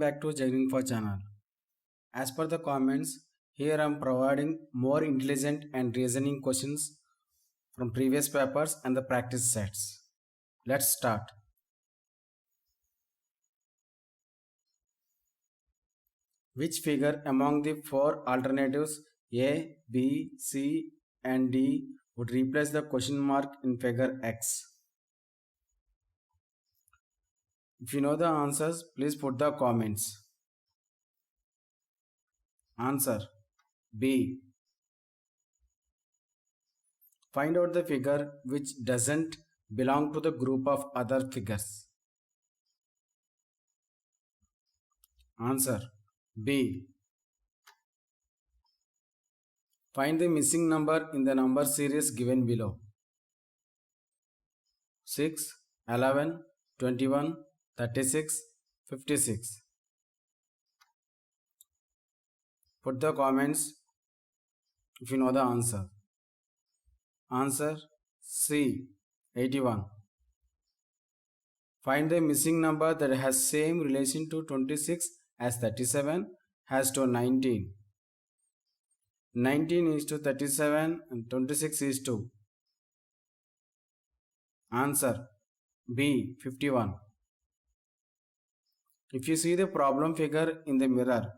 back to Jagninfo channel. As per the comments, here I am providing more intelligent and reasoning questions from previous papers and the practice sets. Let's start. Which figure among the four alternatives A, B, C and D would replace the question mark in figure X? If you know the answers, please put the comments. Answer B. Find out the figure which doesn't belong to the group of other figures. Answer B. Find the missing number in the number series given below. 6, 11, 21, 36, 56. Put the comments if you know the answer. Answer C. 81. Find the missing number that has same relation to 26 as 37 has to 19. 19 is to 37 and 26 is to. Answer B. 51. If you see the problem figure in the mirror,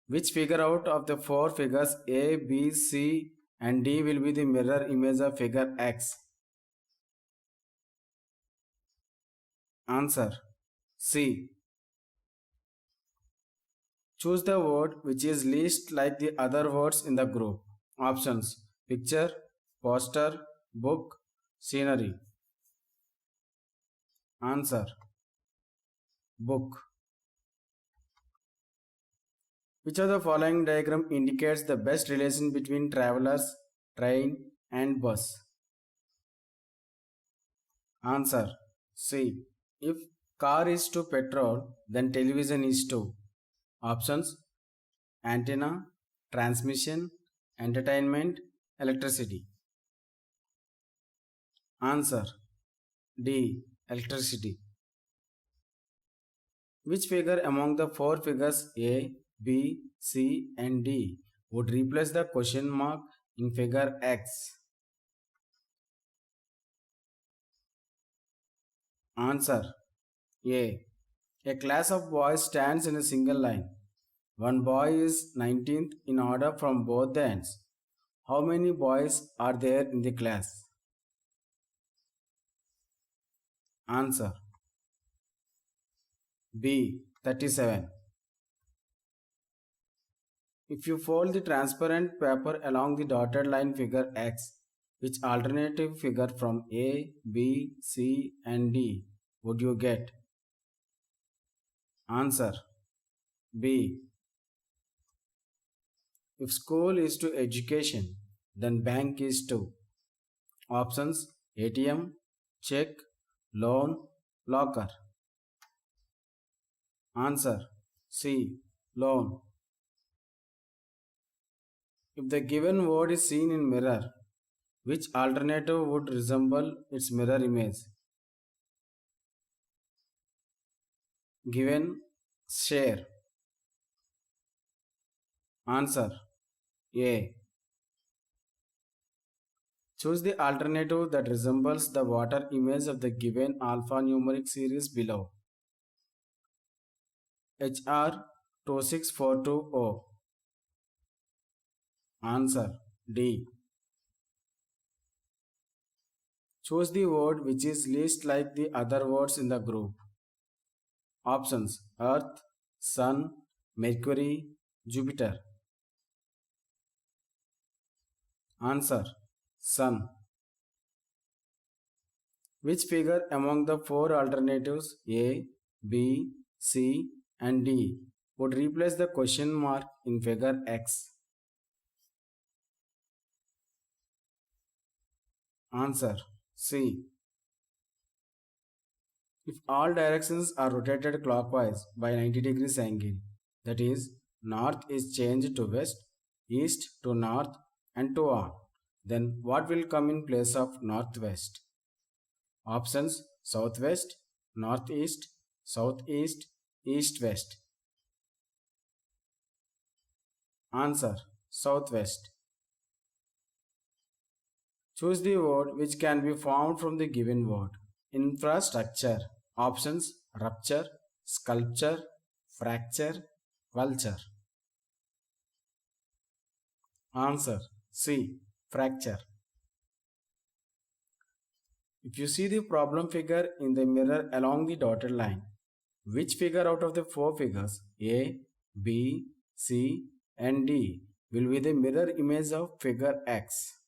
which figure out of the four figures A, B, C and D will be the mirror image of figure X? Answer C. Choose the word which is least like the other words in the group. Options: picture, poster, book, scenery. Answer book. Which of the following diagram indicates the best relation between travelers, train and bus? Answer C. If car is to petrol, then television is to. Options: antenna, transmission, entertainment, electricity. Answer D. Electricity. Which figure among the four figures A, B, C and D would replace the question mark in figure X? Answer A. A class of boys stands in a single line. One boy is 19th in order from both the ends. How many boys are there in the class? Answer B. 37. If you fold the transparent paper along the dotted line figure X, which alternative figure from A, B, C and D would you get? Answer B. If school is to education, then bank is to. Options: ATM, check, loan, locker. Answer C. Loan. If the given word is seen in mirror, which alternative would resemble its mirror image? Given: share. Answer A. Choose the alternative that resembles the water image of the given alphanumeric series below. HR 26420. Answer D. Choose the word which is least like the other words in the group. Options: Earth, Sun, Mercury, Jupiter. Answer Sun. Which figure among the four alternatives A, B, C and D would replace the question mark in figure X? Answer C. If all directions are rotated clockwise by 90 degrees angle, that is, north is changed to west, east to north and to on, then what will come in place of northwest? Options: southwest, northeast, southeast, east-west. Answer. Southwest. Choose the word which can be found from the given word. Infrastructure. Options: rupture, sculpture, fracture, vulture. Answer. C. Fracture. If you see the problem figure in the mirror along the dotted line, which figure out of the four figures A, B, C and D will be the mirror image of figure X?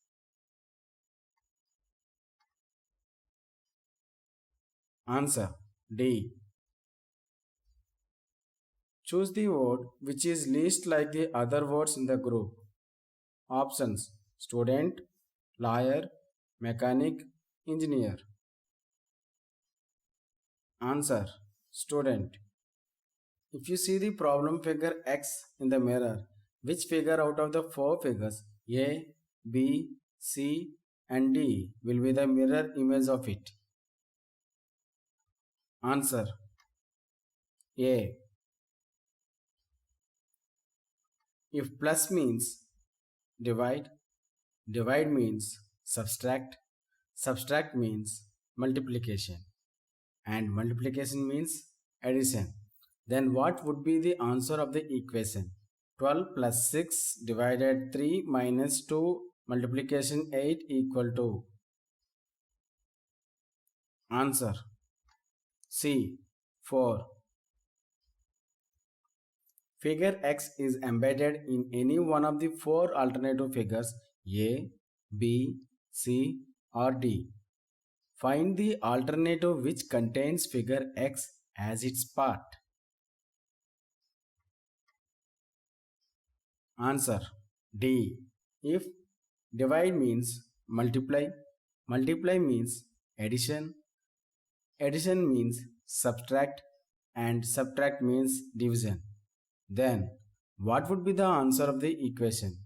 Answer. D. Choose the word which is least like the other words in the group. Options: student, lawyer, mechanic, engineer. Answer: student. If you see the problem figure X in the mirror, which figure out of the four figures A, B, C and D will be the mirror image of it? Answer: A. If plus means divide, divide means subtract, subtract means multiplication, and multiplication means addition, then what would be the answer of the equation? 12 plus 6 divided 3 minus 2 multiplication 8 equal to? Answer. C. 4. Figure X is embedded in any one of the four alternative figures A, B, C or D. Find the alternative which contains figure X as its part. Answer. D. If divide means multiply, multiply means addition, addition means subtract and subtract means division, then what would be the answer of the equation?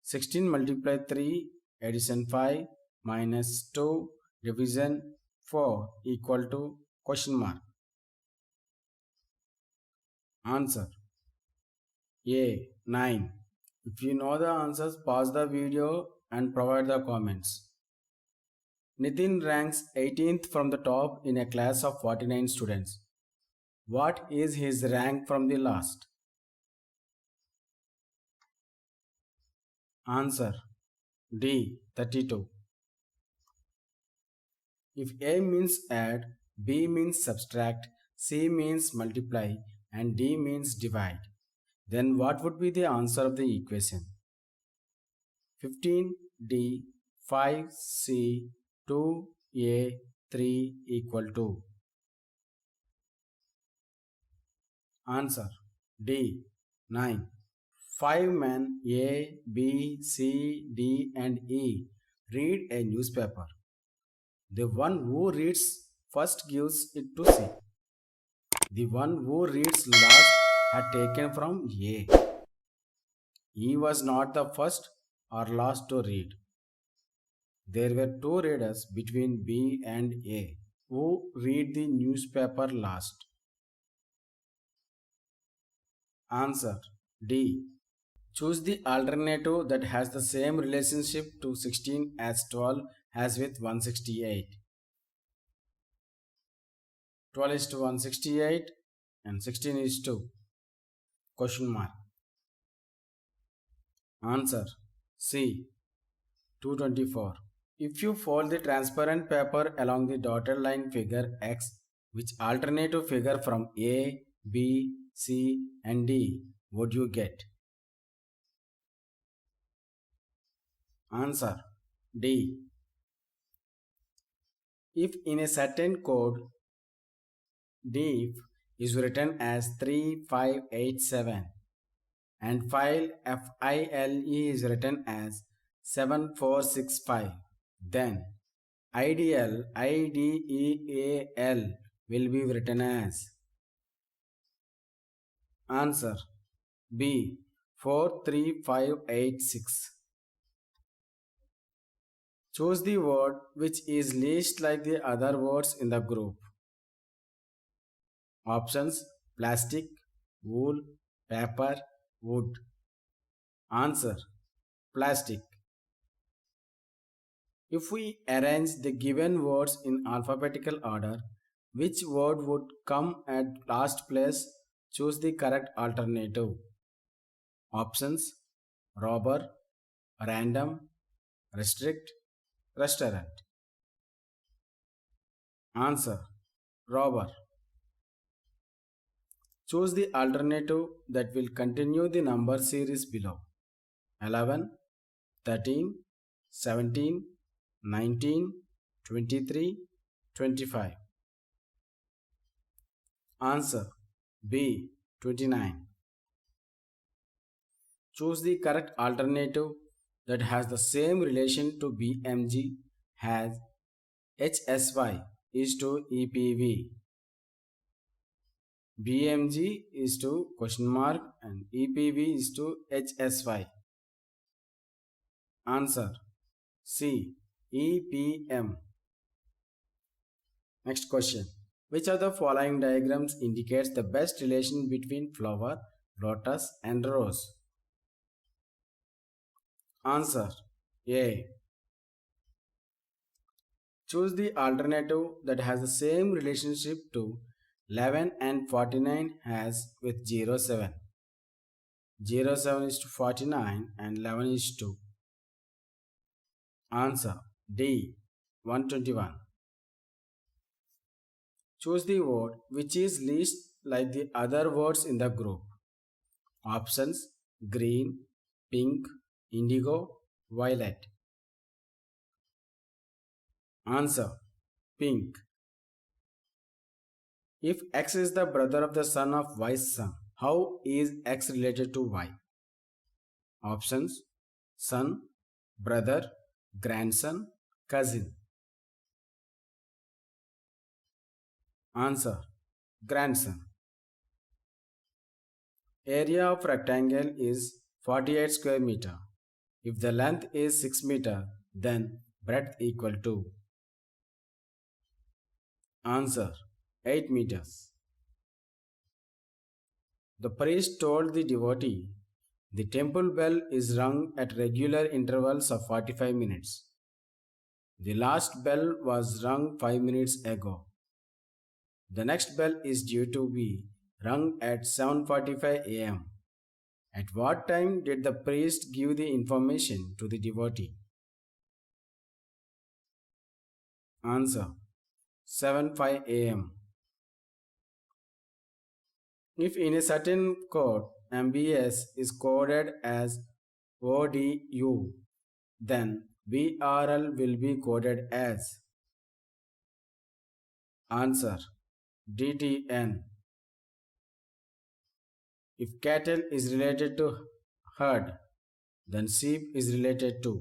16 multiply 3 addition 5 minus 2 division 4 equal to question mark. Answer. A. 9. If you know the answers, pause the video and provide the comments. Nitin ranks 18th from the top in a class of 49 students. What is his rank from the last? Answer. D. 32. If A means add, B means subtract, C means multiply and D means divide, then what would be the answer of the equation? 15D 5C 2A 3 equal to? Answer. D. 9. 5 men A, B, C, D and E read a newspaper. The one who reads first gives it to C. The one who reads last had taken from A. E was not the first or last to read. There were two readers between B and A who read the newspaper last. Answer. D. Choose the alternative that has the same relationship to 16 as 12 has with 168. 12 is to 168 and 16 is to question mark. Answer. C. 224. If you fold the transparent paper along the dotted line figure X, which alternative figure from A, B, C and D would you get? Answer. D. If in a certain code diff is written as 3587 and file FILE is written as 7465, then IDEAL will be written as? Answer. B. 43586. Choose the word which is least like the other words in the group. Options: plastic, wool, paper, wood. Answer: plastic. If we arrange the given words in alphabetical order, which word would come at last place? Choose the correct alternative. Options: robber, random, restrict, restaurant. Answer: robber. Choose the alternative that will continue the number series below: 11, 13, 17, 19, 23, 25. Answer: B. 29. Choose the correct alternative that has the same relation to BMG as HSY is to EPV. BMG is to question mark and EPV is to HSY. Answer: C. EPM. Next question. Which of the following diagrams indicates the best relation between flower, lotus and rose? Answer: A. Choose the alternative that has the same relationship to 11 and 49 has with 07. 07 is to 49 and 11 is to. Answer: D. 121. Choose the word which is least like the other words in the group. Options: green, pink, indigo, violet. Answer: pink. If X is the brother of the son of Y's son, how is X related to Y? Options: son, brother, grandson, cousin. Answer: grandson. Area of rectangle is 48 square meter. If the length is 6 meter, then breadth equal to. Answer: 8 meters. The priest told the devotee, the temple bell is rung at regular intervals of 45 minutes. The last bell was rung 5 minutes ago. The next bell is due to be rung at 7:45 am. At what time did the priest give the information to the devotee? Answer: 7:05 am. If in a certain code MBS is coded as ODU, then VRL will be coded as. Answer: DTN. If cattle is related to herd, then sheep is related to.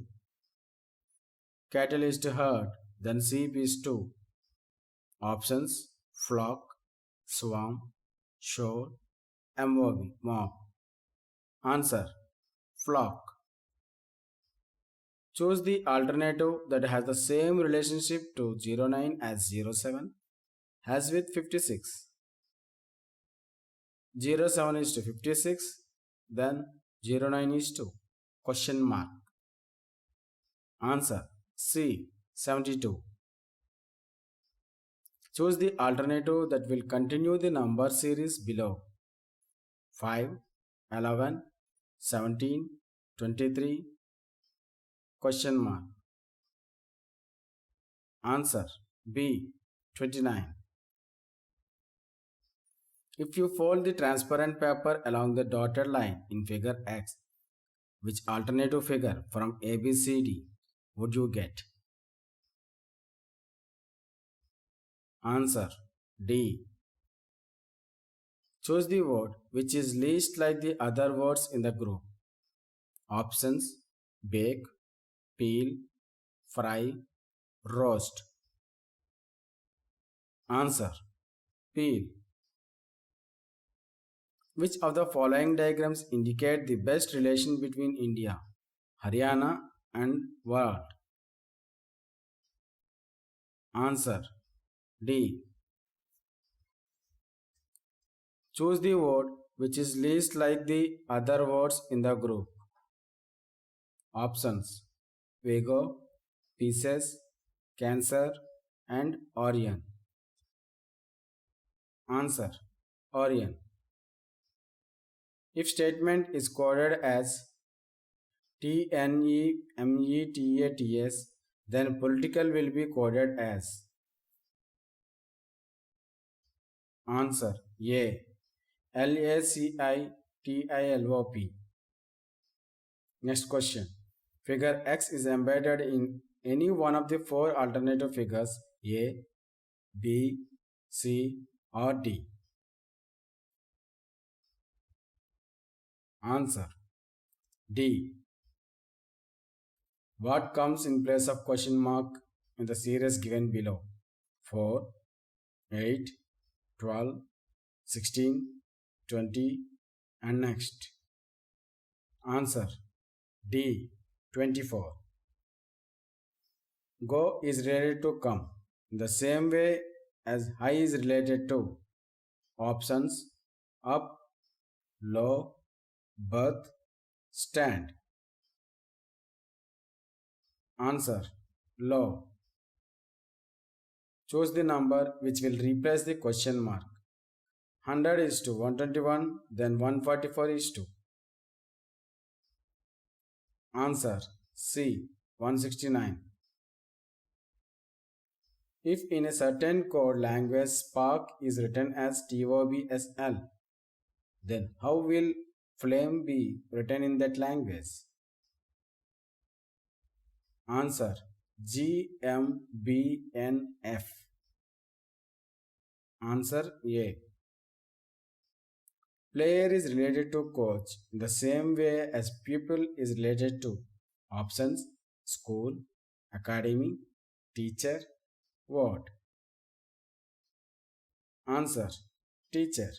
Cattle is to herd, then sheep is to. Options: flock, swarm, shore, mob. Answer: flock. Choose the alternative that has the same relationship to 09 as 07 as with 56. 07 is to 56, then 09 is to question mark. Answer: C. 72. Choose the alternative that will continue the number series below: 5, 11, 17, 23, question mark. Answer: B. 29. If you fold the transparent paper along the dotted line in figure X, which alternative figure from ABCD would you get? Answer: D. Choose the word which is least like the other words in the group. Options: bake, peel, fry, roast. Answer: peel. Which of the following diagrams indicate the best relation between India, Haryana and world? Answer: D. Choose the word which is least like the other words in the group. Options: Virgo, Pisces, Cancer, and Orion. Answer: Orion. If statement is coded as TNEMETATS, then political will be coded as. Answer: A. LACITILOP. Next question. Figure X is embedded in any one of the four alternative figures A, B, C, or D. Answer: D. What comes in place of question mark in the series given below? 4, 8, 12, 16, 20, and next. Answer: D. 24. Go is related to come in the same way as high is related to. Options: up, low, birth, stand. Answer: low. Choose the number which will replace the question mark. 100 is to 121, then 144 is to. Answer: C. 169. If in a certain code language spark is written as TOBSL, then how will flame be written in that language? Answer: GMBNF. Answer: A. Player is related to coach in the same way as pupil is related to. Options: school, academy, teacher, what? Answer: teacher.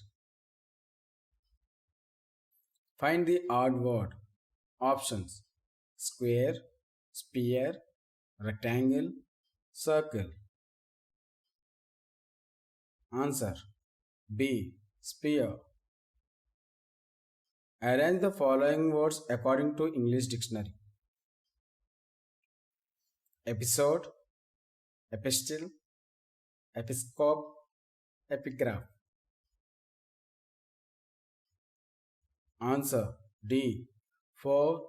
Find the odd word. Options: square, sphere, rectangle, circle. Answer: B. Sphere. Arrange the following words according to English Dictionary: episode, epistle, episcope, epigraph. Answer: D. 4,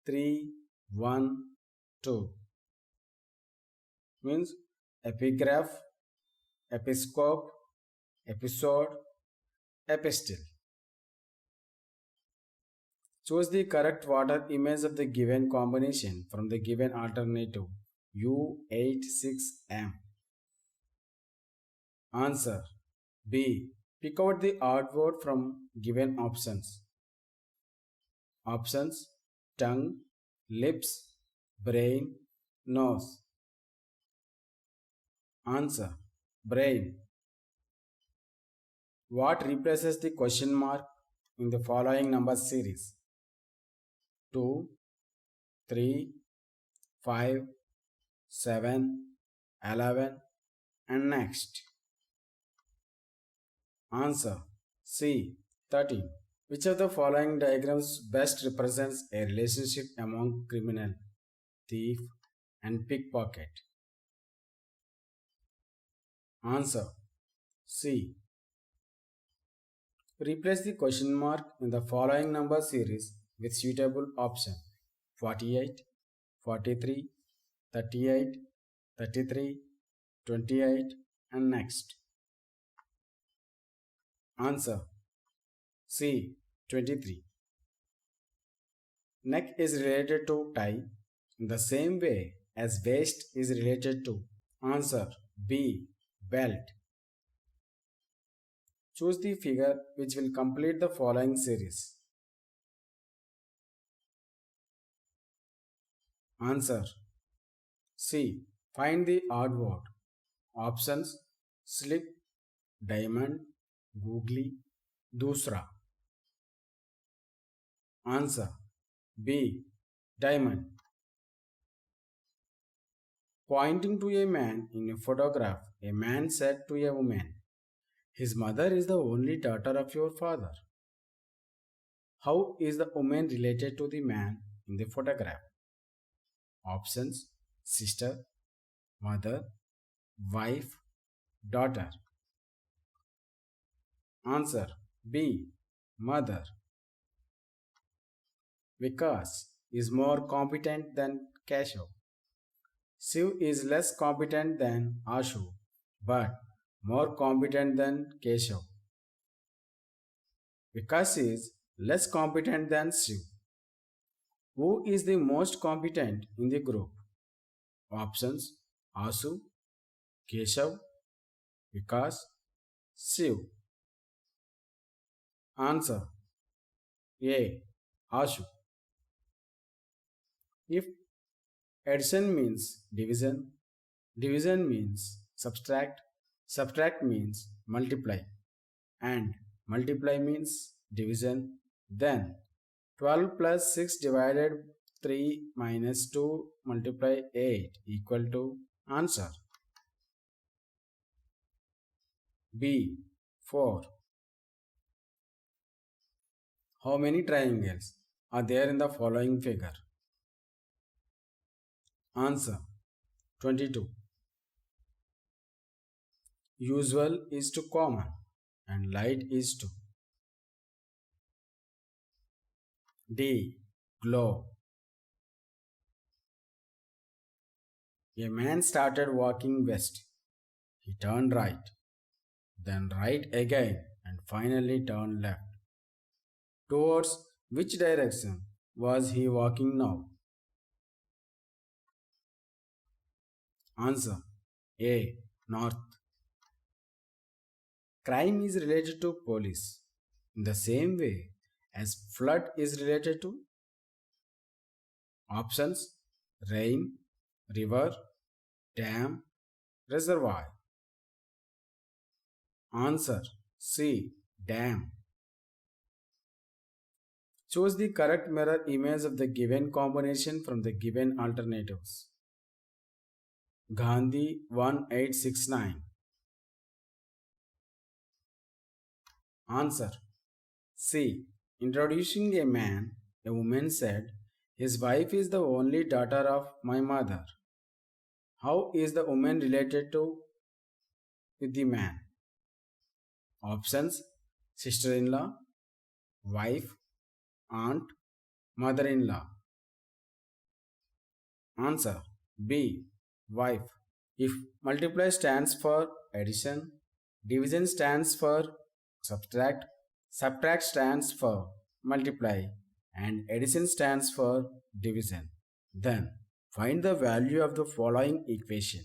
3, 1, 2. Means epigraph, episcope, episode, epistle. Choose the correct water image of the given combination from the given alternative U86M. Answer: B. Pick out the odd word from given options. Options: tongue, lips, brain, nose. Answer: brain. What replaces the question mark in the following number series? 2, 3, 5, 7, 11, and next. Answer: C. 13. Which of the following diagrams best represents a relationship among criminal, thief, and pickpocket? Answer: C. Replace the question mark in the following number series with suitable option: 48, 43, 38, 33, 28, and next. Answer: C. 23. Neck is related to tie in the same way as waist is related to. Answer: B. Belt. Choose the figure which will complete the following series. Answer: C. Find the odd word. Options: slip, diamond, googly, dusra. Answer: B. Diamond. Pointing to a man in a photograph, a man said to a woman, "His mother is the only daughter of your father." How is the woman related to the man in the photograph? Options: sister, mother, wife, daughter. Answer: B. Mother. Vikas is more competent than Keshav. Shiv is less competent than Ashu, but more competent than Keshav. Vikas is less competent than Shiv. Who is the most competent in the group? Options: Asu, Keshav, Vikas, Shiv. Answer: A. Ashu. If addition means division, division means subtract, subtract means multiply, and multiply means division, then 12 plus 6 divided 3 minus 2 multiply 8 equal to answer B. 4. How many triangles are there in the following figure? Answer: 22. Usual is to common and light is to D. Glow. A man started walking west. He turned right, then right again, and finally turned left. Towards which direction was he walking now? Answer: A. North. Crime is related to police in the same way as flood is related to options: rain, river, dam, reservoir. Answer: C. Dam. Choose the correct mirror image of the given combination from the given alternatives. Gandhi 1869. Answer: C. Introducing a man, a woman said, "His wife is the only daughter of my mother." How is the woman related to with the man? Options: sister-in-law, wife, aunt, mother-in-law. Answer: B. Wife. If multiply stands for addition, division stands for subtract, subtract stands for multiply, and addition stands for division, then find the value of the following equation.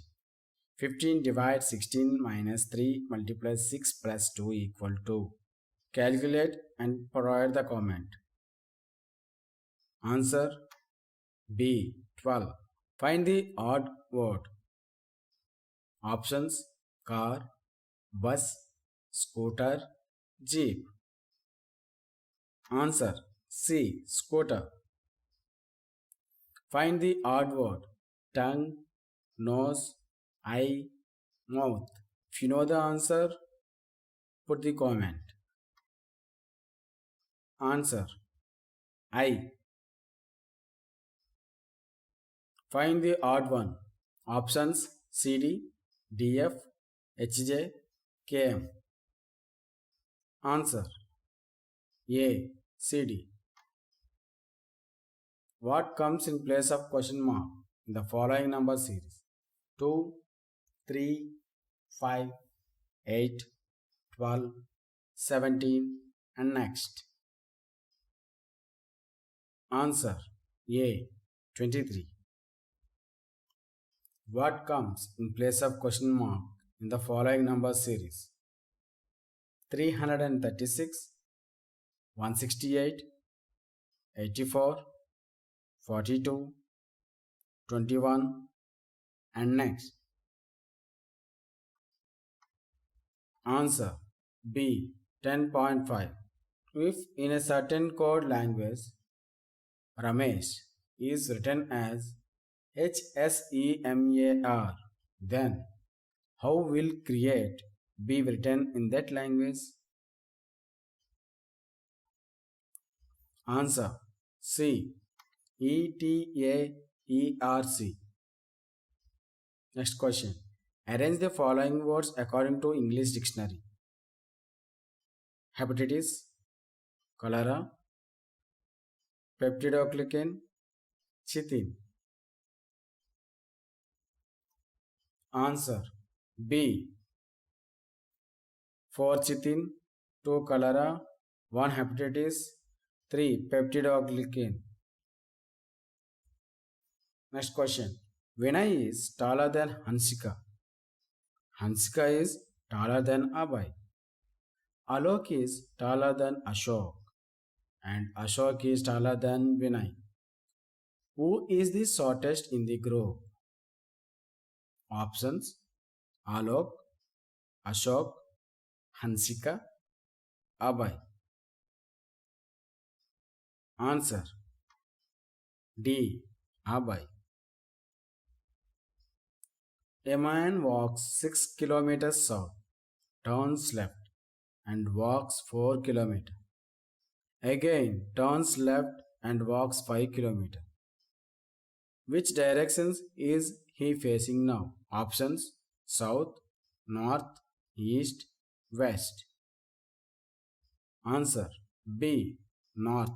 15 divide 16 minus 3 multiply 6 plus 2 equal to. Calculate and provide the comment. Answer: B. 12. Find the odd word. Options: car, bus, scooter, jeep. Answer: C. Scooter. Find the odd word. Tongue, nose, eye, mouth. If you know the answer, put the comment. Answer: eye. Find the odd one. Options: CD, DF, HJ, KM. Answer: A. CD. What comes in place of question mark in the following number series? 2, 3, 5, 8, 12, 17, and next. Answer: A. 23. What comes in place of question mark in the following number series? 336, 168, 84, 42, 21, and next. Answer: B. 10.5. If in a certain code language, Ramesh is written as HSEMAR, then how will create be written in that language? Answer: C. ETAER. ERC. Next question. Arrange the following words according to English dictionary. Hepatitis, cholera, peptidoglycan, chitin. Answer B. 4 chitin, 2 cholera, 1 hepatitis, 3 peptidoglycan. Next question. Vinay is taller than Hansika. Hansika is taller than Abhay. Alok is taller than Ashok. And Ashok is taller than Vinay. Who is the shortest in the group? Options: Alok, Ashok, Hansika, Abhay. Answer D. Abhay. A man walks 6 kilometers south, turns left, and walks 4 kilometers. Again, turns left and walks 5 kilometers. Which directions is he facing now? Options: south, north, east, west. Answer B. North.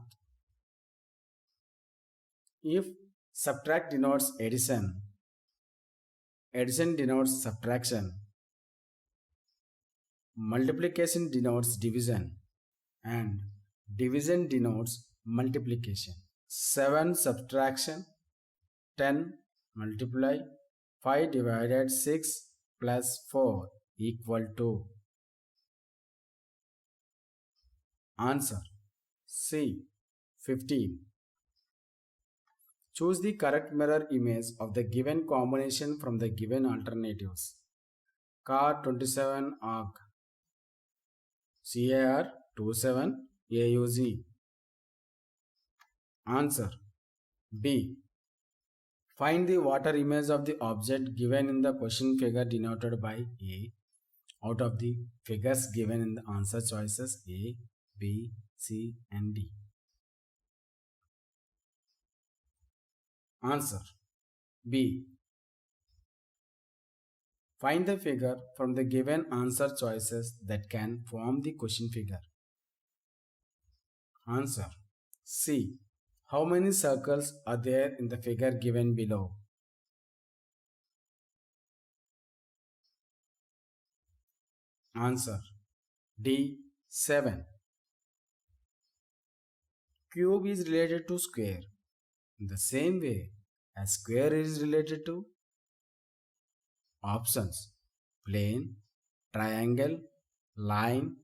If subtract denotes addition, addition denotes subtraction, multiplication denotes division, and division denotes multiplication. 7 subtraction 10 multiply 5 divided 6 plus 4 equal to. Answer C. 15. Choose the correct mirror image of the given combination from the given alternatives. Car 27 AUG, CAR 27 AUG. Answer B. Find the water image of the object given in the question figure denoted by A out of the figures given in the answer choices A, B, C and D. Answer B. Find the figure from the given answer choices that can form the question figure. Answer C. How many circles are there in the figure given below? Answer D. 7. Cube is related to square in the same way as square is related to. Options: plane, triangle, line,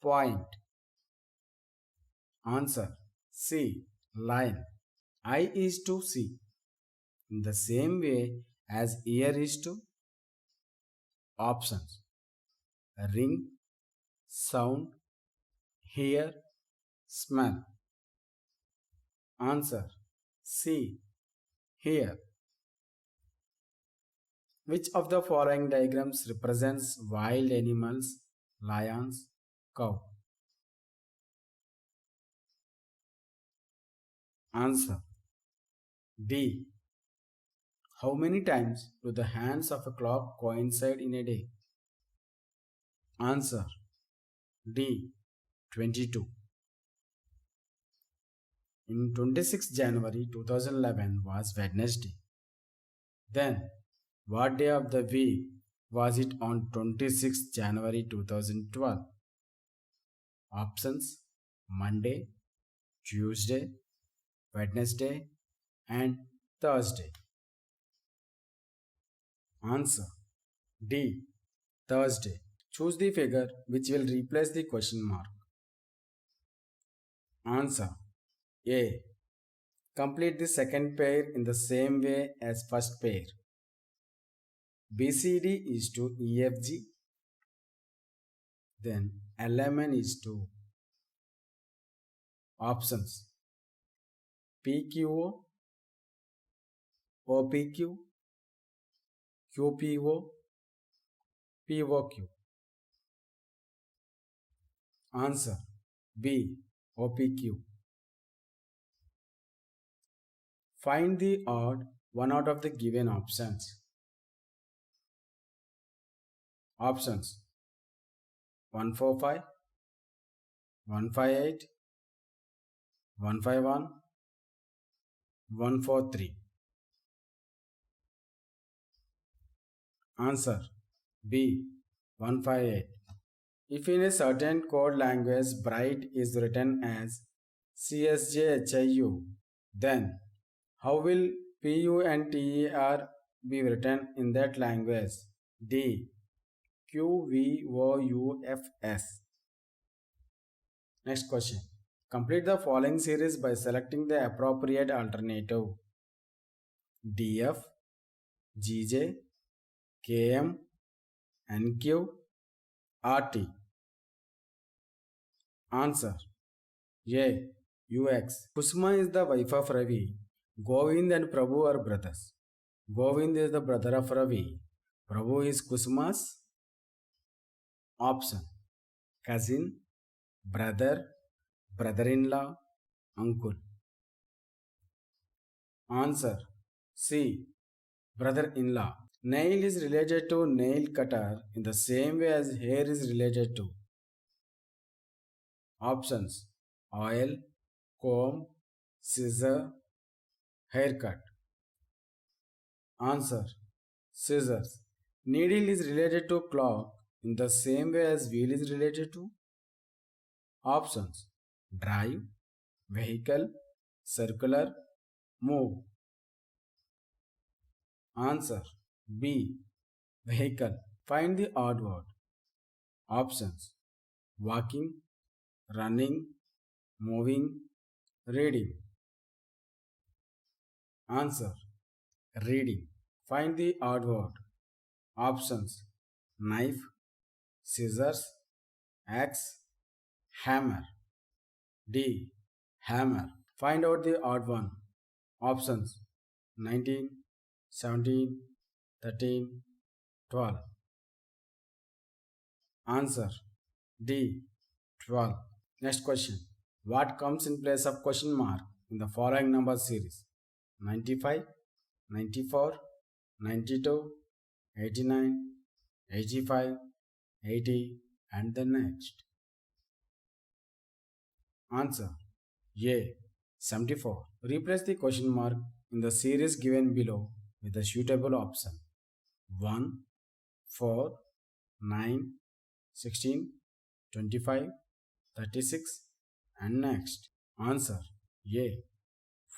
point. Answer C. Line. I is to C in the same way as ear is to. Options: ring, sound, hear, smell. Answer C. Hear. Which of the following diagrams represents wild animals, lions, cow? Answer D. How many times do the hands of a clock coincide in a day? Answer D. 22. In 26 January 2011 was Wednesday. Then, what day of the week was it on 26 January 2012? Options: Monday, Tuesday, Wednesday and Thursday. Answer D. Thursday. Choose the figure which will replace the question mark. Answer A. Complete the second pair in the same way as first pair. BCD is to EFG. Then LMN is to. Options: PQO, OPQ, QPO, POQ. Answer B. OPQ. Find the odd one out of the given options. Options 145, 158, 151, 143. Answer B 158. If in a certain code language bright is written as CSJHIU, then how will PUNTER be written in that language? D QVOUFS. Next question. Complete the following series by selecting the appropriate alternative. DF, GJ, KM, NQ, RT. Answer A. UX. Kusuma is the wife of Ravi. Govind and Prabhu are brothers. Govind is the brother of Ravi. Prabhu is Kusuma's option. Cousin, brother, brother-in-law, uncle. Answer C. Brother-in-law. Nail is related to nail cutter in the same way as hair is related to. Options: oil, comb, scissor, haircut. Answer: scissors. Needle is related to clock in the same way as wheel is related to. Options: drive, vehicle, circular, move. Answer B. Vehicle. Find the odd word. Options: walking, running, moving, reading. Answer: reading. Find the odd word. Options: knife, scissors, axe, hammer. D. Hammer. Find out the odd one. Options: 19, 17, 13, 12. Answer D. 12. Next question. What comes in place of question mark in the following number series? 95, 94, 92, 89, 85, 80 and the next. Answer A. 74. Replace the question mark in the series given below with the suitable option. 1, 4, 9, 16, 25, 36 and next. Answer A.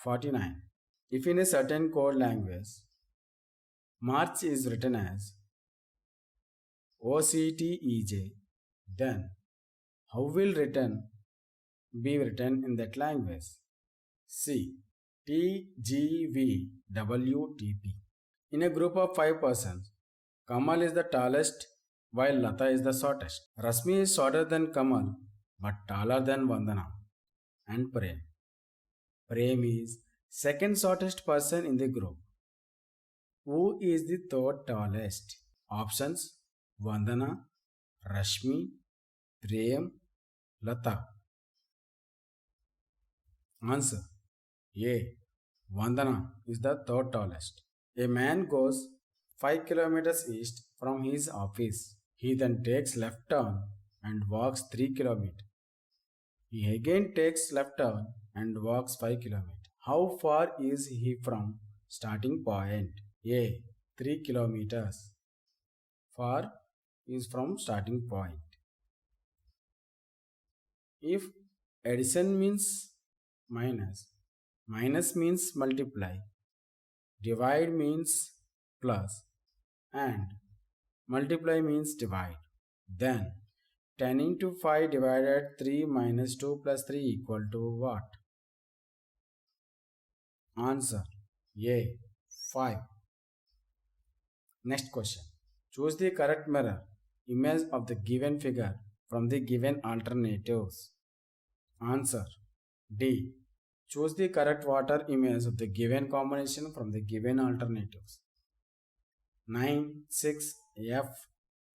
49. If in a certain code language, March is written as OCTEJ, then how will written be written in that language? C. TGVWTP. In a group of 5 persons, Kamal is the tallest while Lata is the shortest. Rasmi is shorter than Kamal but taller than Vandana and Prem. Prem is second shortest person in the group. Who is the third tallest? Options: Vandana, Rashmi, Prem, Lata. Answer A. Vandana is the third tallest. A man goes 5 kilometers east from his office. He then takes left turn and walks 3 kilometers. He again takes left turn and walks 5 kilometers. How far is he from starting point? A. 3 kilometers. Far is from starting point. If addition means minus, minus means multiply, divide means plus, and multiply means divide, then 10 into 5 divided 3 minus 2 plus 3 equal to what? Answer A. 5. Next question. Choose the correct mirror image of the given figure from the given alternatives. Answer D. Choose the correct water image of the given combination from the given alternatives. 9, 6, F,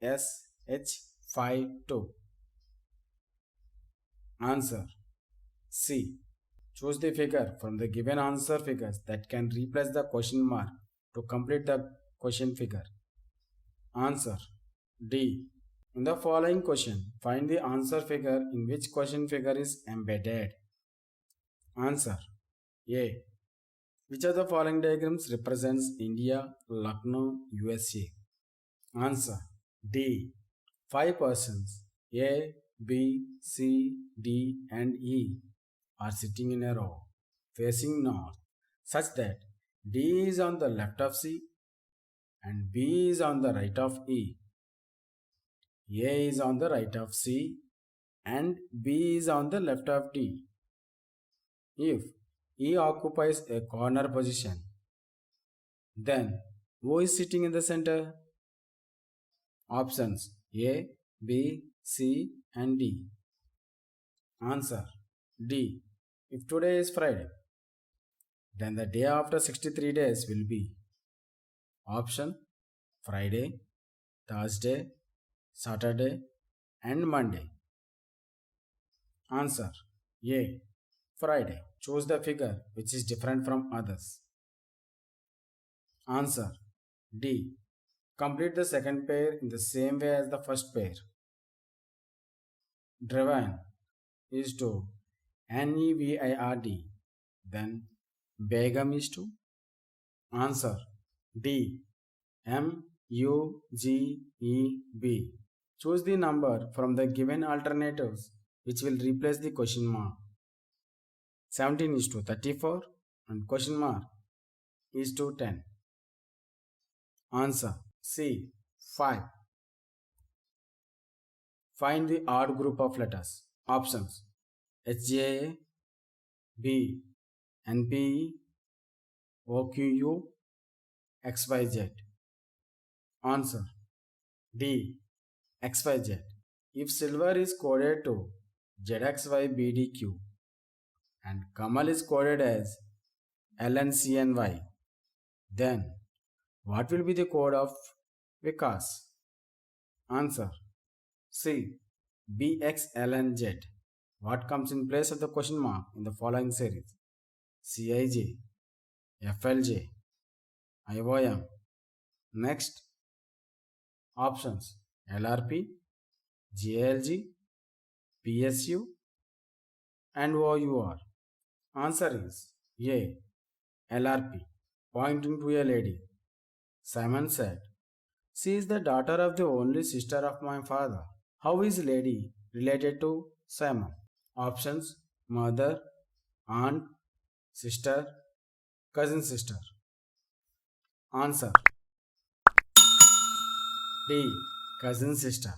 S, H, 5, 2. Answer C. Choose the figure from the given answer figures that can replace the question mark to complete the question figure. Answer D. In the following question, find the answer figure in which question figure is embedded. Answer A. Which of the following diagrams represents India, Lucknow, USA? Answer D. 5 persons A, B, C, D, and E are sitting in a row facing north such that D is on the left of C and B is on the right of E. A is on the right of C and B is on the left of D. If E occupies a corner position, then O is sitting in the center. Options A, B, C, and D. Answer D. If today is Friday, then the day after 63 days will be option Friday, Thursday, Saturday, and Monday. Answer A. Friday. Choose the figure which is different from others. Answer D. Complete the second pair in the same way as the first pair. Driven is to NEVIRD. Then Begum is to. Answer D. MUGEB. Choose the number from the given alternatives which will replace the question mark. 17 is to 34 and question mark is to 10. Answer C. 5. Find the odd group of letters. Options HJA, B, NPE, OQU, XYZ. Answer D. XYZ. If silver is coded to ZXYBDQ and Kamal is coded as LNCNY, then what will be the code of Vikas? Answer C. BXLNZ. What comes in place of the question mark in the following series? CIJ, FLJ, IOM. Next, options LRP, GLG, PSU, and OUR. Answer is A. LRP. Pointing to a lady. Simon said, "She is the daughter of the only sister of my father." How is lady related to Simon? Options mother, aunt, sister, cousin sister. Answer D. Cousin sister.